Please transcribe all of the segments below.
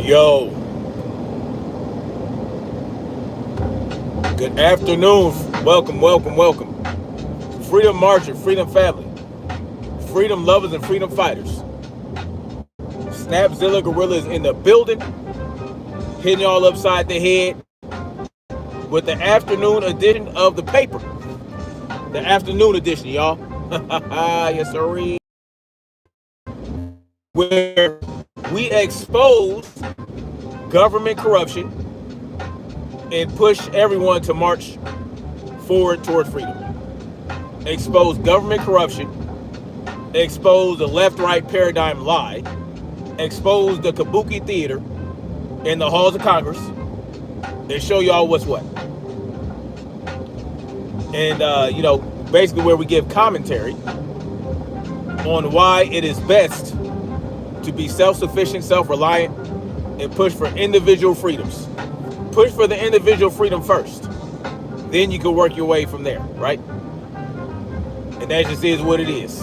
Yo, good afternoon. Welcome, welcome, welcome. Freedom Marcher, Freedom Family, Freedom Lovers, and Freedom Fighters. Snapzilla Gorilla is in the building, hitting y'all upside the head with the afternoon edition of the paper. The afternoon edition, y'all. Yes, sir. Where we expose government corruption and push everyone to march forward toward freedom. Expose government corruption, expose the left-right paradigm lie, expose the kabuki theater in the halls of Congress, and show y'all what's what. And, basically where we give commentary on why it is best to be self-sufficient, self-reliant, and push for individual freedoms. Push for the individual freedom first. Then you can work your way from there, right? And that just is what it is.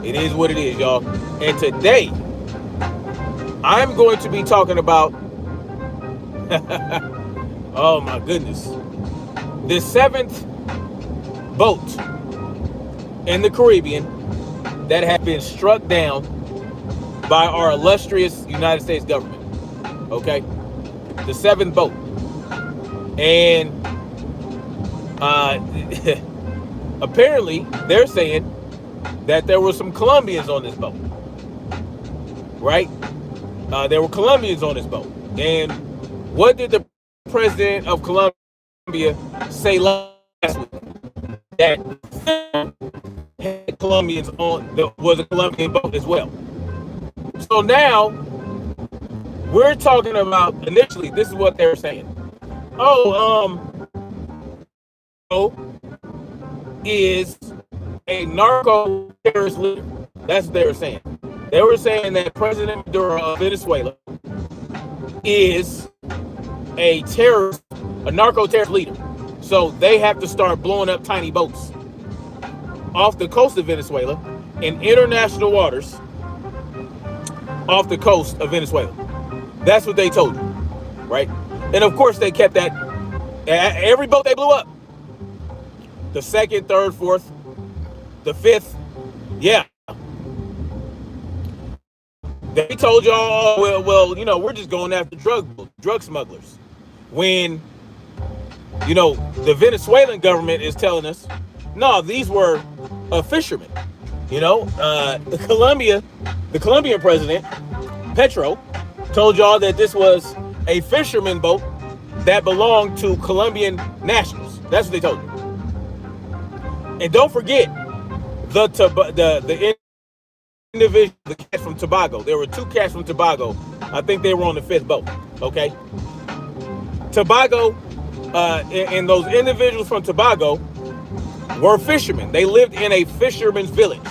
It is what it is, y'all. And today, I'm going to be talking about, oh my goodness, the 7th boat in the Caribbean that had been struck down by our illustrious United States government. Okay? The 7th boat. And apparently they're saying that there were some Colombians on this boat. Right? There were Colombians on this boat. And what did the president of Colombia say last week? That had Colombians on, there was a Colombian boat as well. So now we're talking about, initially, this is what they're saying. Is a narco terrorist leader. That's what they were saying. They were saying that President Maduro of Venezuela is a terrorist, a narco terrorist leader. So they have to start blowing up tiny boats off the coast of Venezuela in international waters off the coast of Venezuela. That's what they told you, right? And of course they kept that. Every boat they blew up, the 2nd, 3rd, 4th, the 5th, yeah. They told y'all, well, we're just going after drug smugglers. When, the Venezuelan government is telling us, no, these were fishermen. The Colombian president, Petro, told y'all that this was a fisherman boat that belonged to Colombian nationals. That's what they told you. And don't forget the individual, the cats from Tobago. There were 2 cats from Tobago. I think they were on the 5th boat. Okay. Tobago, and those individuals from Tobago were fishermen. They lived in a fisherman's village.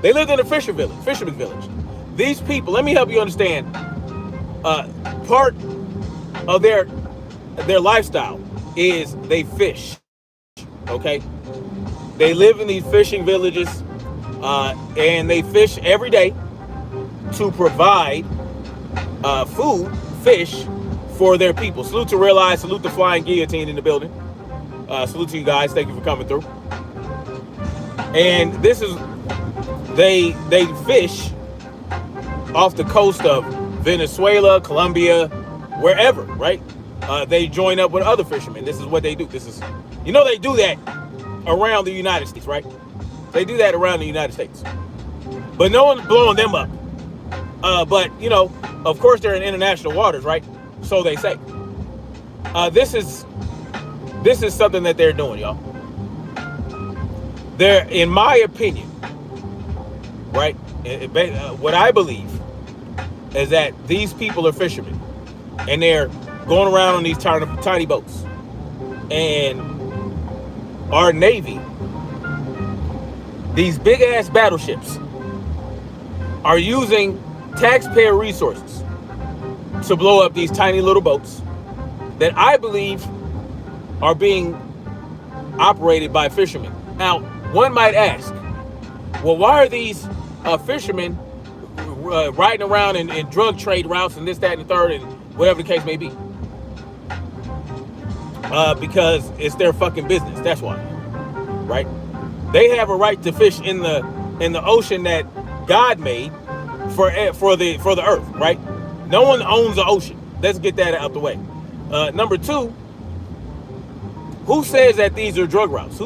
They lived in a fisherman's village. These people, let me help you understand, part of their lifestyle is they fish. Okay? They live in these fishing villages, and they fish every day to provide fish for their people. Salute to Real Eyes, salute the Flying Guillotine in the building. Salute to you guys. Thank you for coming through. And this is they fish off the coast of Venezuela, Colombia, wherever, right? They join up with other fishermen. This is what they do. This is, they do that around the United States, right? They do that around the United States. But no one's blowing them up. But, of course they're in international waters, right? So they say. This is something that they're doing, y'all. They're, in my opinion, right? What I believe is that these people are fishermen. And they're going around on these tiny boats. And our Navy, these big ass battleships, are using taxpayer resources to blow up these tiny little boats that I believe are being operated by fishermen. Now, one might ask, well, why are these fishermen riding around in drug trade routes and this, that, and the third, and whatever the case may be? Because it's their fucking business. That's why, right? They have a right to fish in the ocean that God made for the earth, right? No one owns the ocean. Let's get that out the way. Number two, who says that these are drug routes?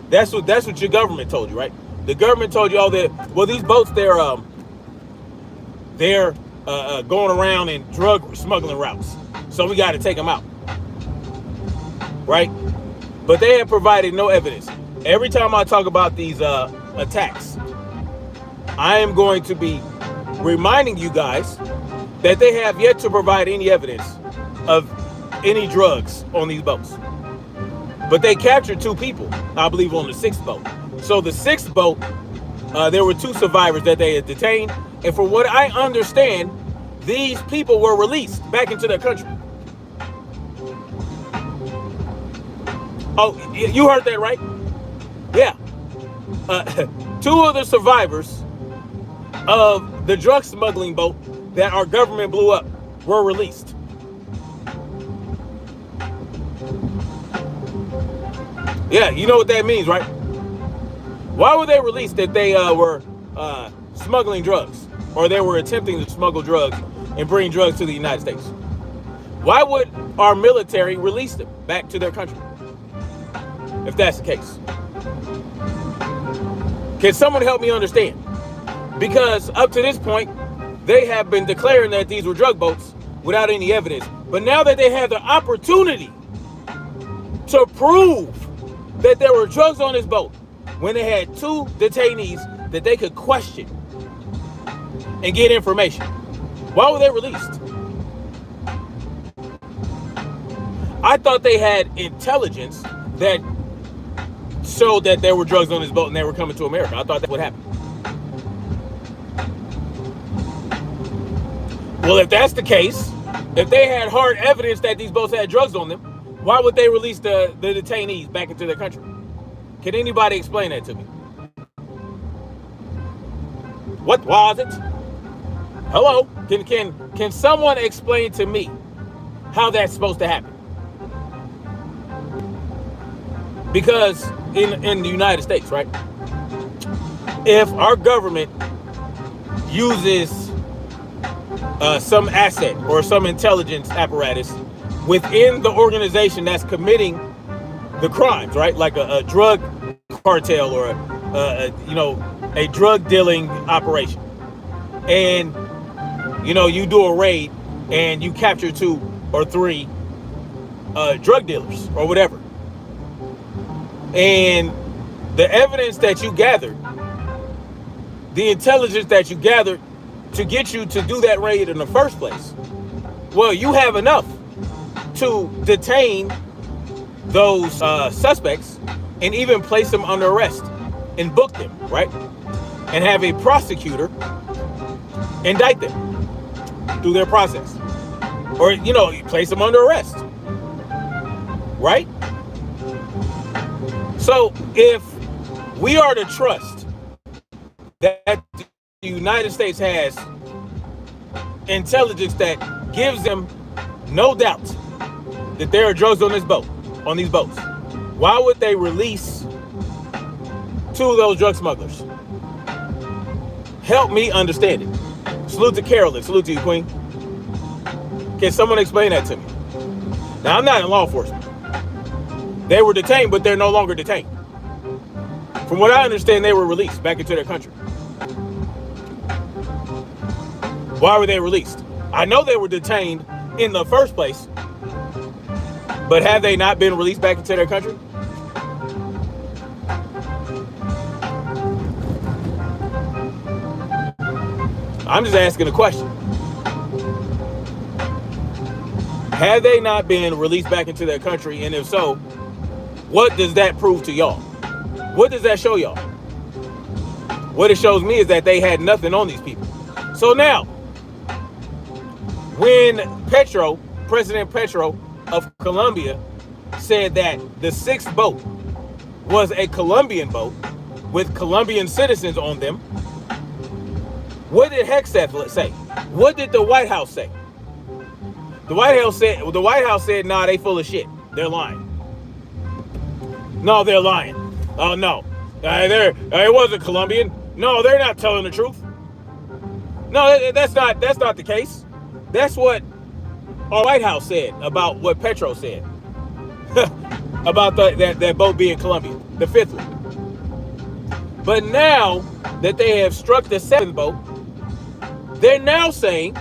That's what your government told you, right? The government told you all that. Well, these boats, they're going around in drug smuggling routes, so we got to take them out, right? But they have provided no evidence. Every time I talk about these attacks, I am going to be reminding you guys that they have yet to provide any evidence of any drugs on these boats. But they captured 2 people, I believe, on the 6th boat. So the 6th boat, there were 2 survivors that they had detained. And from what I understand, these people were released back into their country. Oh, you heard that right? Yeah. 2 of the survivors of the drug smuggling boat that our government blew up were released. Yeah, you know what that means, right? Why were they released if they were smuggling drugs, or they were attempting to smuggle drugs and bring drugs to the United States? Why would our military release them back to their country if that's the case? Can someone help me understand? Because up to this point, they have been declaring that these were drug boats without any evidence. But now that they have the opportunity to prove that there were drugs on this boat, when they had 2 detainees that they could question and get information, why were they released? I thought they had intelligence that showed that there were drugs on this boat and they were coming to America. I thought that would happen. Well, if that's the case, if they had hard evidence that these boats had drugs on them, why would they release the detainees back into their country? Can anybody explain that to me? What was it? Hello? Can someone explain to me how that's supposed to happen? Because in the United States, right? If our government uses some asset or some intelligence apparatus within the organization that's committing the crimes, right? Like a drug cartel or a drug dealing operation, and you do a raid and you capture 2 or 3 drug dealers or whatever, and the evidence that you gathered, the intelligence that you gathered to get you to do that raid in the first place, well, you have enough to detain those suspects and even place them under arrest and book them, right? And have a prosecutor indict them through their process, or you place them under arrest, right? So if we are to trust that the United States has intelligence that gives them no doubt that there are drugs on these boats, why would they release 2 two of those drug smugglers. Help me understand it. Salute to Carolyn. Salute to you, Queen. Can someone explain that to me? Now, I'm not in law enforcement. They were detained, but they're no longer detained. From what I understand, they were released back into their country. Why were they released? I know they were detained in the first place, but have they not been released back into their country? I'm just asking a question. Have they not been released back into their country? And if so, what does that prove to y'all? What does that show y'all? What it shows me is that they had nothing on these people. So now, when President Petro of Colombia said that the 6th boat was a Colombian boat with Colombian citizens on them, what did Hegseth say? What did the White House say? The White House said, nah, they full of shit. They're lying. No, they're lying. Oh, no. It wasn't Colombian. No, they're not telling the truth. No, that's not the case. That's what our White House said about what Petro said about that boat being Colombian, the 5th one. But now that they have struck the 7th boat, they're now saying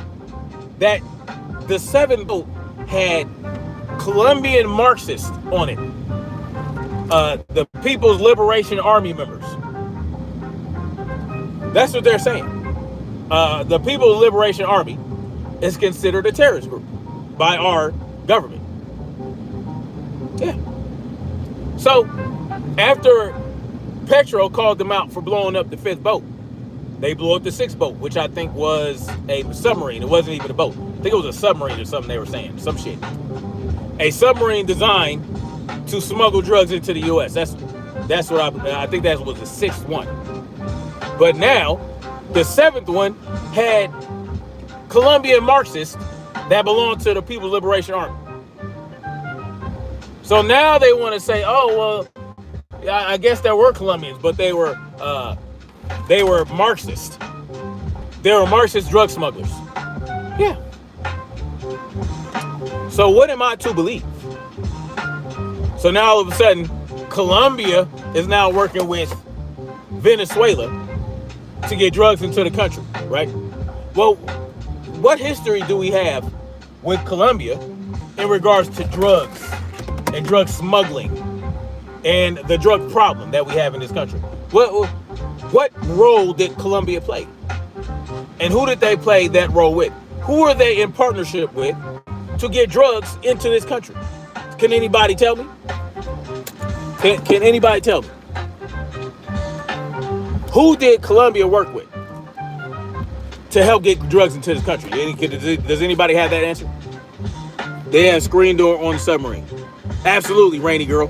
that the 7th boat had Colombian marxists on it. The People's Liberation Army members. That's what they're saying. The People's Liberation Army is considered a terrorist group by our government. Yeah. So, after Petro called them out for blowing up the 5th boat, they blew up the 6th boat, which I think was a submarine. It wasn't even a boat. I think it was a submarine or something they were saying. Some shit. A submarine designed to smuggle drugs into the U.S. That's what I think that was the 6th one. But now, the 7th one had Colombian Marxists that belonged to the People's Liberation Army. So now they want to say, oh, well, I guess there were Colombians, but they were Marxist. They were Marxist drug smugglers. Yeah. So what am I to believe? So now all of a sudden, Colombia is now working with Venezuela to get drugs into the country, right? Well, what history do we have with Colombia in regards to drugs and drug smuggling and the drug problem that we have in this country? What role did Colombia play? And who did they play that role with? Who are they in partnership with to get drugs into this country? Can anybody tell me? Can anybody tell me? Who did Colombia work with to help get drugs into this country? Does anybody have that answer? They had a screen door on the submarine. Absolutely, Rainy Girl.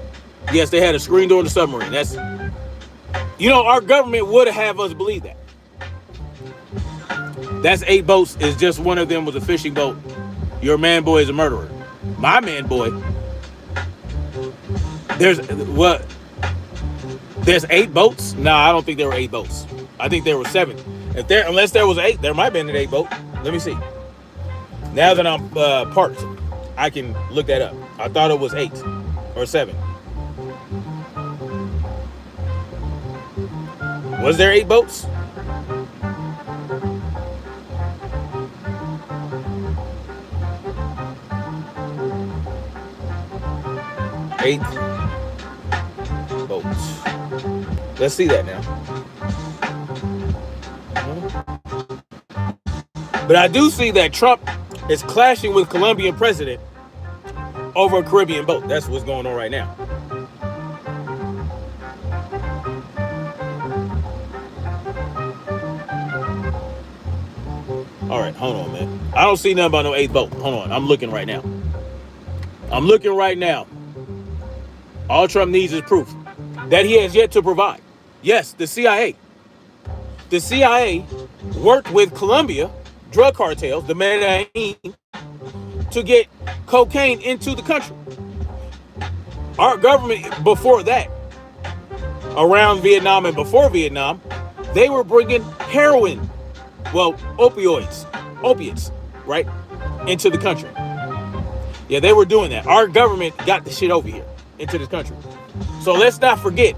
Yes, they had a screen door on the submarine. That's, our government would have us believe that. That's 8 boats. Is just one of them was a fishing boat. Your man boy is a murderer. My man boy. There's 8 boats? No, I don't think there were 8 boats. I think there were 7. Unless there was 8, there might have been an 8 boat. Let me see. Now that I'm parked, I can look that up. I thought it was 8 or 7. Was there 8 boats? Eight boats. Let's see that now. But I do see that Trump is clashing with Colombian president over a Caribbean boat. That's what's going on right now. All right, hold on, man. I don't see nothing about no 8 boat. Hold on, I'm looking right now. All Trump needs is proof that he has yet to provide. Yes, the CIA. The CIA worked with Colombia drug cartels, the Medellin, to get cocaine into the country. Our government before that around Vietnam and before Vietnam, they were bringing heroin, well, opiates, right, into the country. Yeah, they were doing that. Our government got the shit over here into this country. So let's not forget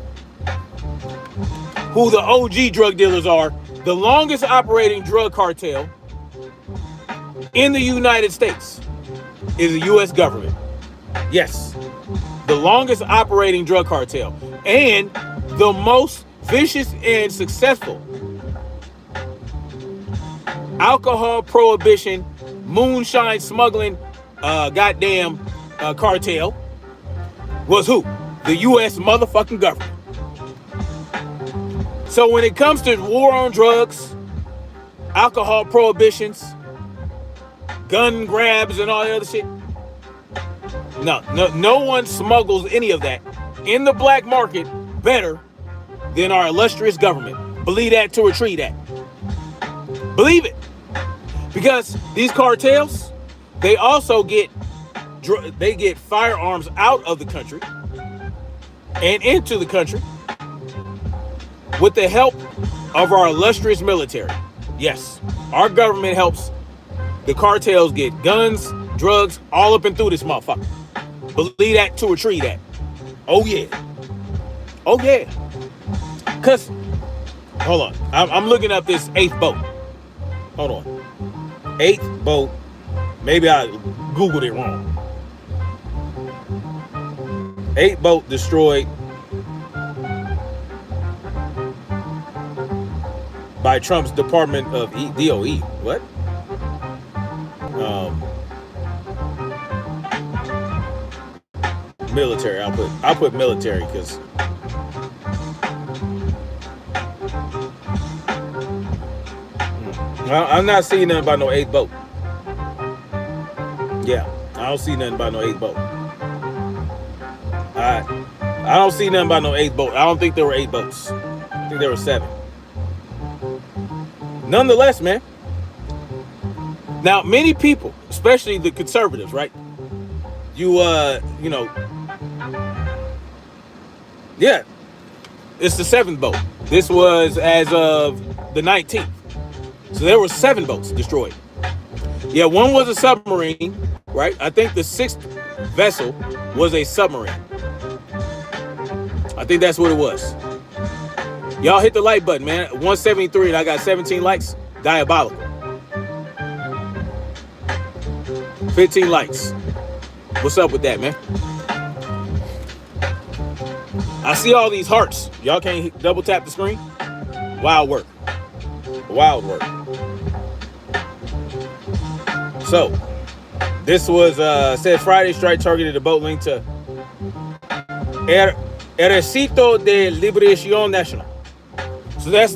who the OG drug dealers are. The longest operating drug cartel in the United States is the U.S. government. Yes, the longest operating drug cartel and the most vicious and successful alcohol prohibition, moonshine smuggling, cartel was who? The U.S. motherfucking government. So when it comes to war on drugs, alcohol prohibitions, gun grabs, and all the other shit, no one smuggles any of that in the black market better than our illustrious government. Believe that to a tree that. Believe it. Because these cartels, they also get firearms out of the country and into the country with the help of our illustrious military. Yes, our government helps the cartels get guns, drugs, all up and through this motherfucker. Believe that to a tree that. Oh yeah. Oh yeah. Cause, hold on, I'm looking up this 8th boat. Hold on. 8th boat. Maybe I Googled it wrong. 8th boat destroyed by Trump's Department of DOE. What? Military. I'll put military because I'm not seeing nothing about no 8th boat. Yeah, I don't see nothing about no 8th boat. I don't see nothing about no 8th boat. I don't think there were 8 boats. I think there were 7. Nonetheless, man. Now, many people, especially the conservatives, right? Yeah, it's the 7th boat. This was as of the 19th. So there were 7 boats destroyed. Yeah, one was a submarine, right? I think the 6th vessel was a submarine. I think that's what it was. Y'all hit the like button, man. 173 and I got 17 likes. Diabolical. 15 likes. What's up with that, man? I see all these hearts. Y'all can't double tap the screen? Wild work. Wild work. So, this was, said Friday strike targeted a boat linked to Ejército de Liberación Nacional. So that's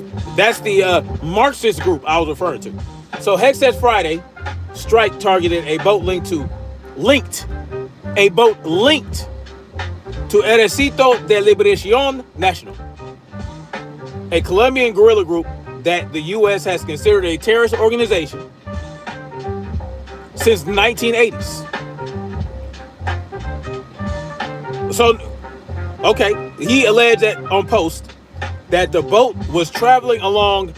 the Marxist group I was referring to. So Hex says Friday strike targeted a boat linked to Ejército de Liberación Nacional, a Colombian guerrilla group that the U.S. has considered a terrorist organization since the 1980s. So, okay, he alleged that on post that the boat was traveling along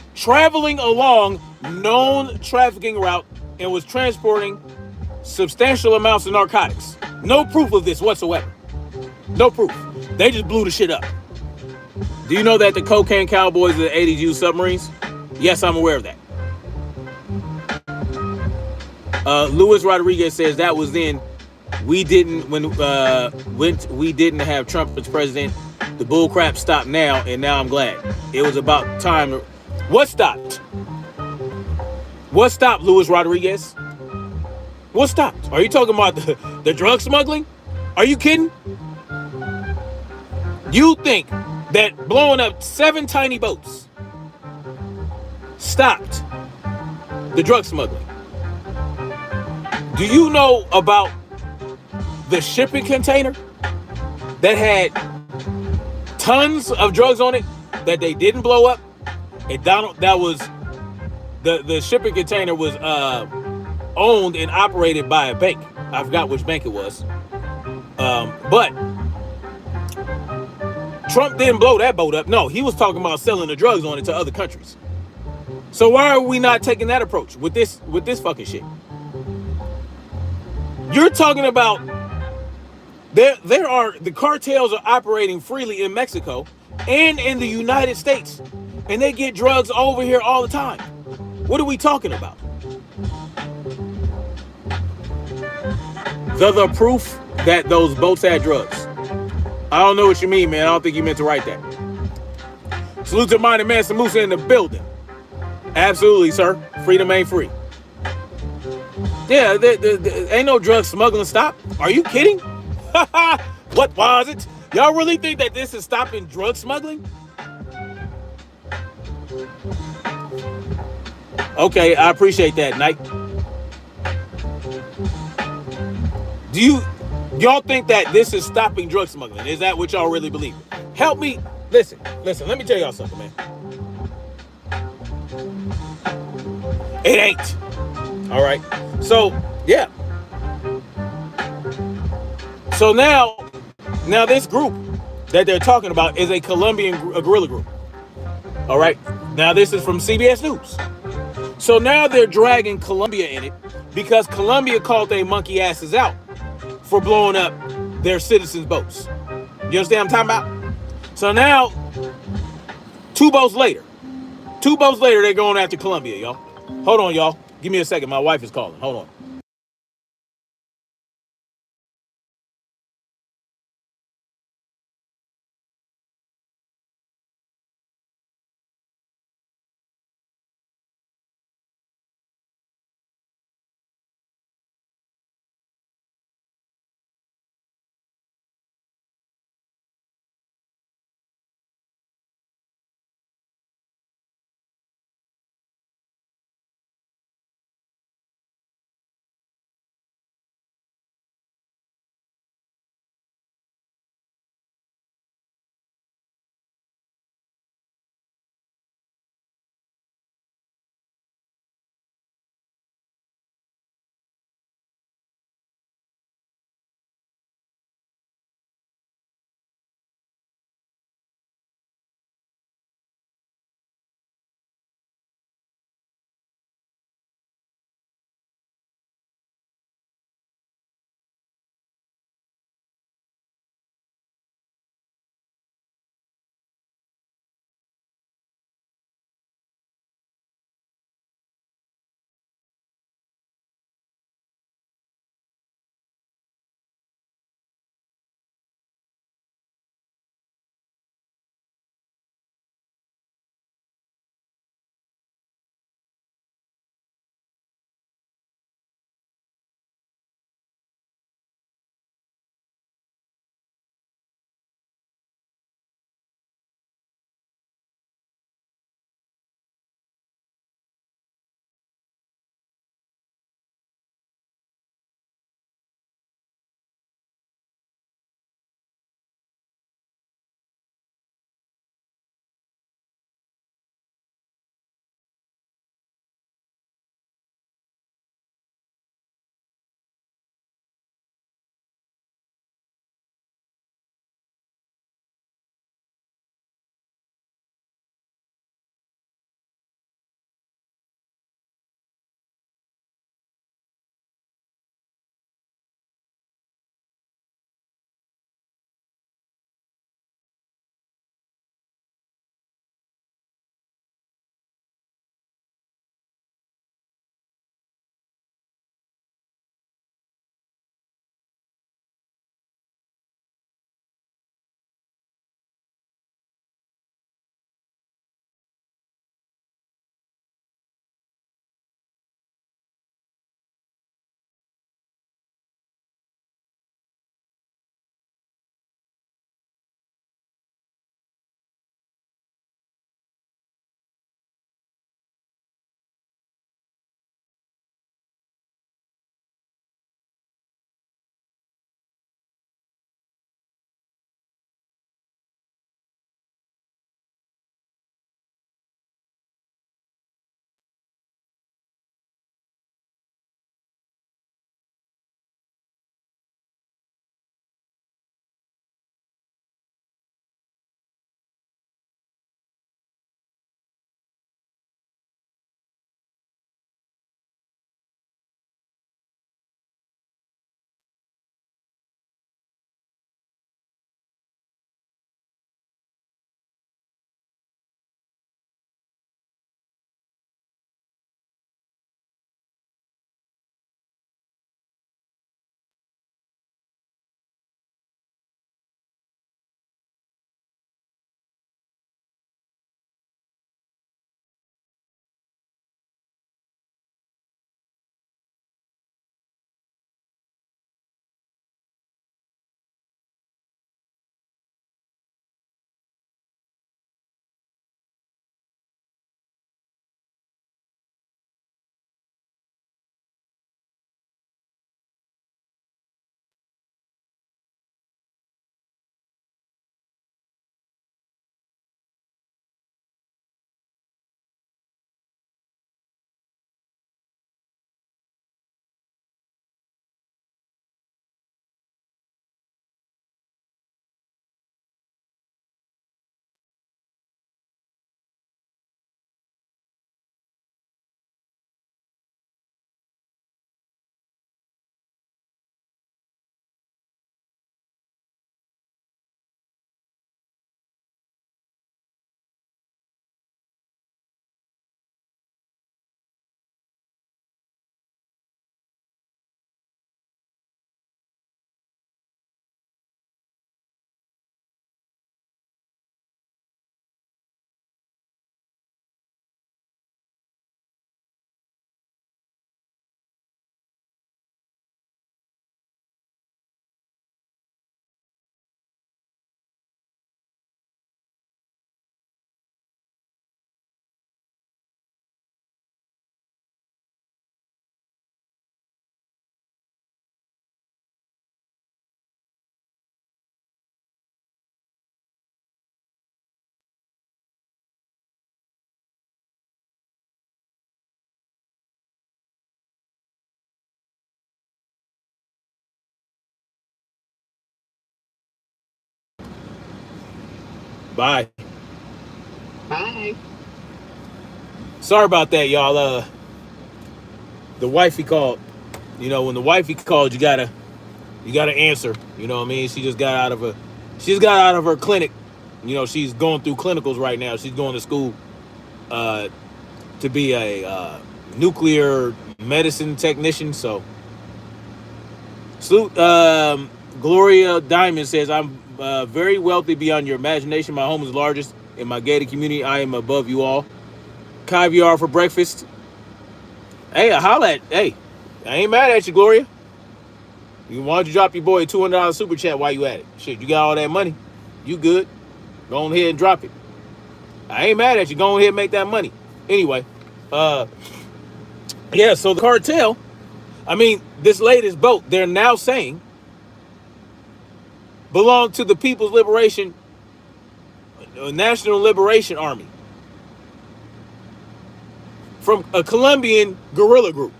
known trafficking route and was transporting substantial amounts of narcotics. No proof of this whatsoever. No proof. They just blew the shit up. Do you know that the cocaine cowboys of the 80s used submarines? Yes, I'm aware of that. Luis Rodriguez says that was then. We didn't have Trump as president. The bull crap stopped now, and now I'm glad. It was about time. What stopped? What stopped, Luis Rodriguez? What stopped? Are you talking about the drug smuggling? Are you kidding? You think that blowing up 7 tiny boats stopped the drug smuggling? Do you know about the shipping container that had tons of drugs on it that they didn't blow up? And that was the shipping container was owned and operated by a bank. I forgot which bank it was. But Trump didn't blow that boat up. No, he was talking about selling the drugs on it to other countries. So why are we not taking that approach with this fucking shit? You're talking about there are the cartels are operating freely in Mexico and in the United States, and they get drugs over here all the time. What are we talking about? The proof that those boats had drugs. I don't know what you mean, man. I don't think you meant to write that. Salute to Minded Man Samusa in the building. Absolutely, sir. Freedom ain't free. Yeah, ain't no drug smuggling stop. Are you kidding? What was it? Y'all really think that this is stopping drug smuggling? Okay, I appreciate that, Knight. Do y'all think that this is stopping drug smuggling? Is that what y'all really believe? Help me. Listen, let me tell y'all something, man. It ain't. All right. So, yeah. So now this group that they're talking about is a Colombian guerrilla group. All right. Now this is from CBS News. So now they're dragging Colombia in it because Colombia called their monkey asses out for blowing up their citizens' boats. You understand what I'm talking about? So now, two boats later, they're going after Colombia, y'all. Hold on, y'all. Give me a second. My wife is calling. Hold on. Bye. Bye. Sorry about that, y'all. The wifey called. You know, when the wifey called, you gotta answer. You know what I mean? She just got out of her clinic. You know, she's going through clinicals right now. She's going to school uh, to be a nuclear medicine technician. So, salute. Gloria Diamond says, "I'm very wealthy beyond your imagination. My home is largest in my gated community. I am above you all. Caviar for breakfast. Hey, holla at. Hey, I ain't mad at you, Gloria. Why don't you drop your boy a $200 super chat while you at it? Shit, you got all that money. You good. Go on ahead and drop it. I ain't mad at you. Go on ahead and make that money. Anyway, uh, yeah, so the cartel, I mean, this latest boat, they're now saying belong to the People's Liberation, National Liberation Army from a Colombian guerrilla group.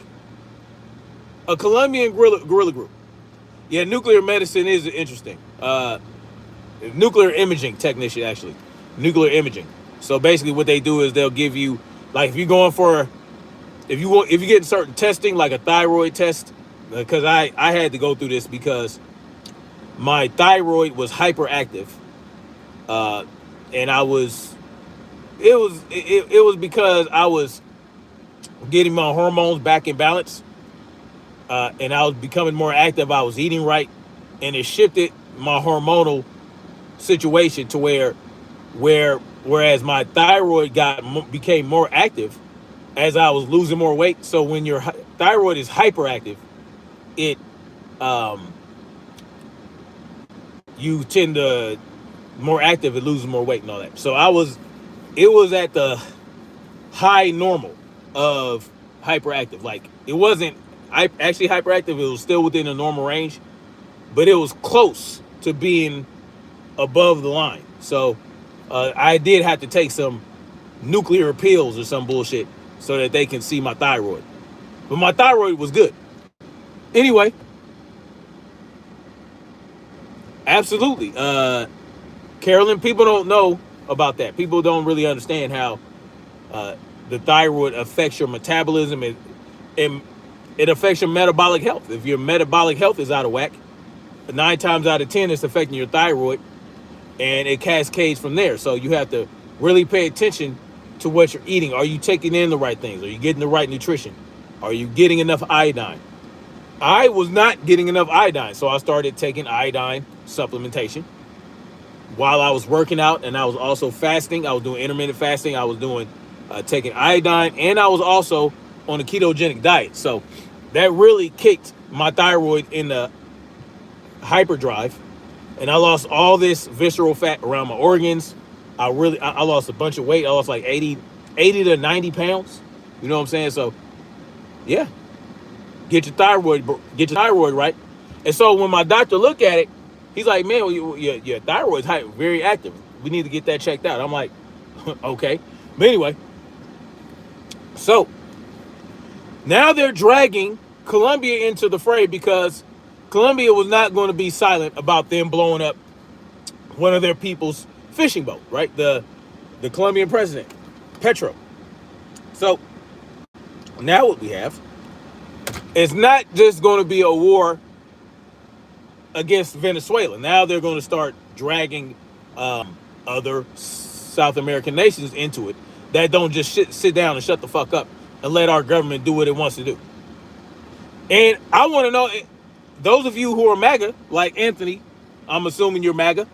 A Colombian guerrilla group. Yeah, nuclear medicine is interesting. Nuclear imaging technician, actually. Nuclear imaging. So basically what they do is they'll give you, like, if you're going for, if you're getting certain testing, like a thyroid test, because I had to go through this because my thyroid was hyperactive. And it was because I was getting my hormones back in balance. And I was becoming more active. I was eating right, and it shifted my hormonal situation to whereas my thyroid became more active as I was losing more weight. So when your thyroid is hyperactive, it you tend to more active and lose more weight and all that. So it was at the high normal of hyperactive. Like, it wasn't actually hyperactive. It was still within the normal range, but it was close to being above the line. So I did have to take some nuclear pills or some bullshit so that they can see my thyroid. But my thyroid was good. Anyway, absolutely. Carolyn, people don't know about that. People don't really understand how the thyroid affects your metabolism, and it affects your metabolic health. If your metabolic health is out of whack, 9 times out of 10 it's affecting your thyroid, and it cascades from there. So you have to really pay attention to what you're eating. Are you taking in the right things? Are you getting the right nutrition? Are you getting enough iodine? I was not getting enough iodine, so I started taking iodine supplementation while I was working out, and I was also fasting. I was doing intermittent fasting. I was doing taking iodine, and I was also on a ketogenic diet. So that really kicked my thyroid into hyperdrive, and I lost all this visceral fat around my organs. I lost a bunch of weight. I lost like 80 to 90 pounds. You know what I'm saying? So yeah, get your thyroid right. And so when my doctor looked at it, he's like, man, your thyroid's very active. We need to get that checked out. I'm like, okay. But anyway, so now they're dragging Colombia into the fray because Colombia was not going to be silent about them blowing up one of their people's fishing boat, right? The Colombian president, Petro. So now what we have is not just going to be a war against Venezuela. Now they're going to start dragging other South American nations into it that don't just sit down and shut the fuck up and let our government do what it wants to do. And I want to know, those of you who are MAGA, like Anthony, I'm assuming you're MAGA.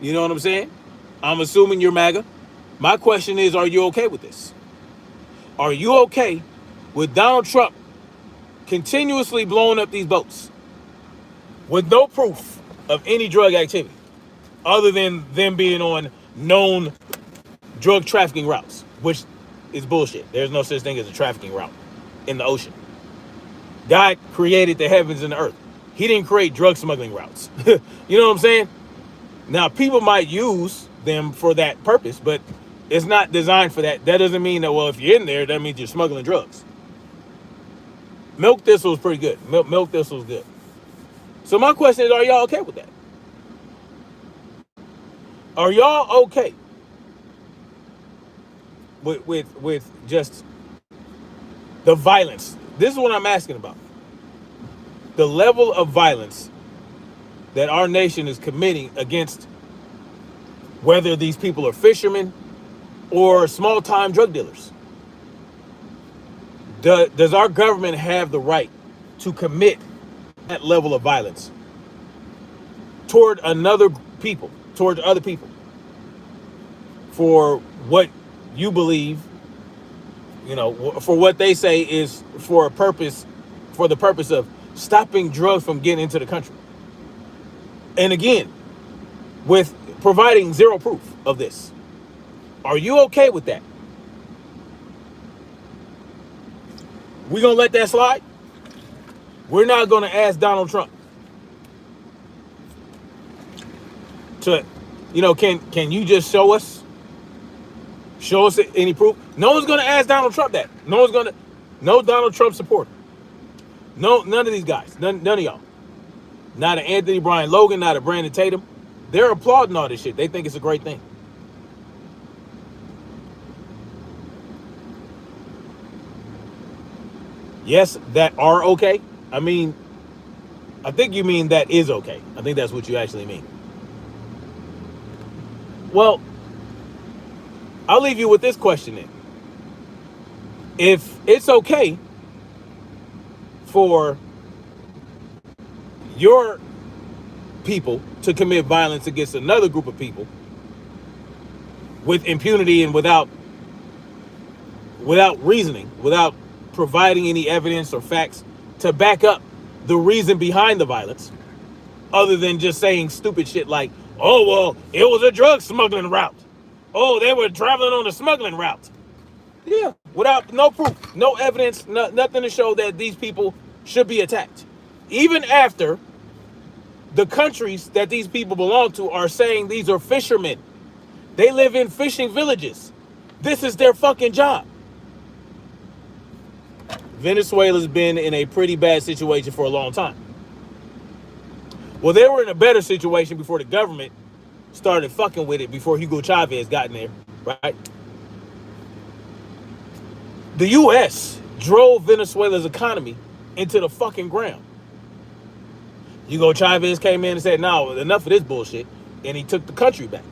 You know what I'm saying? I'm assuming you're MAGA. My question is, are you okay with this? Are you okay with Donald Trump continuously blowing up these boats with no proof of any drug activity other than them being on known drug trafficking routes, which is bullshit. There's no such thing as a trafficking route in the ocean. God created the heavens and the earth. He didn't create drug smuggling routes. You know what I'm saying? Now, people might use them for that purpose, but it's not designed for that. That doesn't mean that, well, if you're in there, that means you're smuggling drugs. Milk thistle is pretty good. Milk thistle is good. So my question is, are y'all okay with that? Are y'all okay with just the violence? This is what I'm asking about. The level of violence that our nation is committing against whether these people are fishermen or small-time drug dealers. Does our government have the right to commit that level of violence toward toward other people, for what you believe, for what they say is for the purpose of stopping drugs from getting into the country? And again, with providing zero proof of this. Are you okay with that? We gonna let that slide? We're not gonna ask Donald Trump to, can you just show us any proof? No one's gonna ask Donald Trump that. No Donald Trump supporter. No, none of these guys. None of y'all. Not an Anthony Brian Logan, not a Brandon Tatum. They're applauding all this shit. They think it's a great thing. Yes, that are okay. I mean, I think you mean that is okay. I think that's what you actually mean. Well, I'll leave you with this question then. If it's okay for your people to commit violence against another group of people with impunity and without reasoning, without providing any evidence or facts to back up the reason behind the violence, other than just saying stupid shit like, oh, well, it was a drug smuggling route. Oh, they were traveling on a smuggling route. Yeah, without no proof, no evidence, nothing to show that these people should be attacked. Even after the countries that these people belong to are saying these are fishermen. They live in fishing villages. This is their fucking job. Venezuela's been in a pretty bad situation for a long time. Well, they were in a better situation before the government started fucking with it, before Hugo Chavez got in there, right? The U.S. drove Venezuela's economy into the fucking ground. Hugo Chavez came in and said, no, enough of this bullshit, and he took the country back.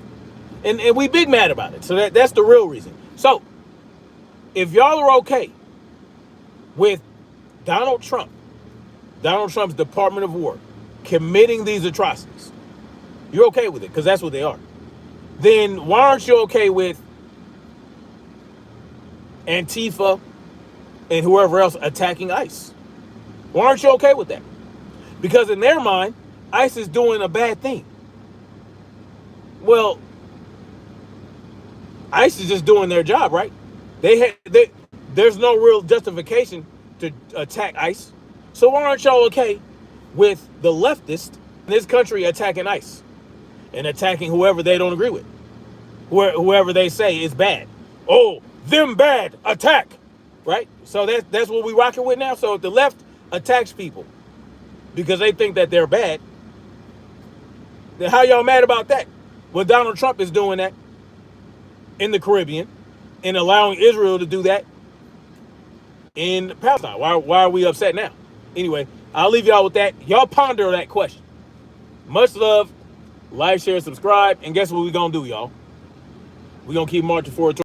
And we big mad about it. So that's the real reason. So, if y'all are okay with Donald Trump's Department of War committing these atrocities, you're okay with it, because that's what they are. Then why aren't you okay with Antifa and whoever else attacking ICE? Why aren't you okay with that? Because in their mind, ICE is doing a bad thing. Well, ICE is just doing their job, right? There's no real justification to attack ICE. So why aren't y'all okay with the leftists in this country attacking ICE and attacking whoever they don't agree with, whoever they say is bad? Oh, them bad, attack, right? So that's what we rocking with now. So if the left attacks people because they think that they're bad, then how y'all mad about that? Well, Donald Trump is doing that in the Caribbean and allowing Israel to do that in Palestine. Why are we upset now? Anyway, I'll leave y'all with that. Y'all ponder that question. Much love. Like, share, subscribe. And guess what we're going to do, y'all? We're going to keep marching forward.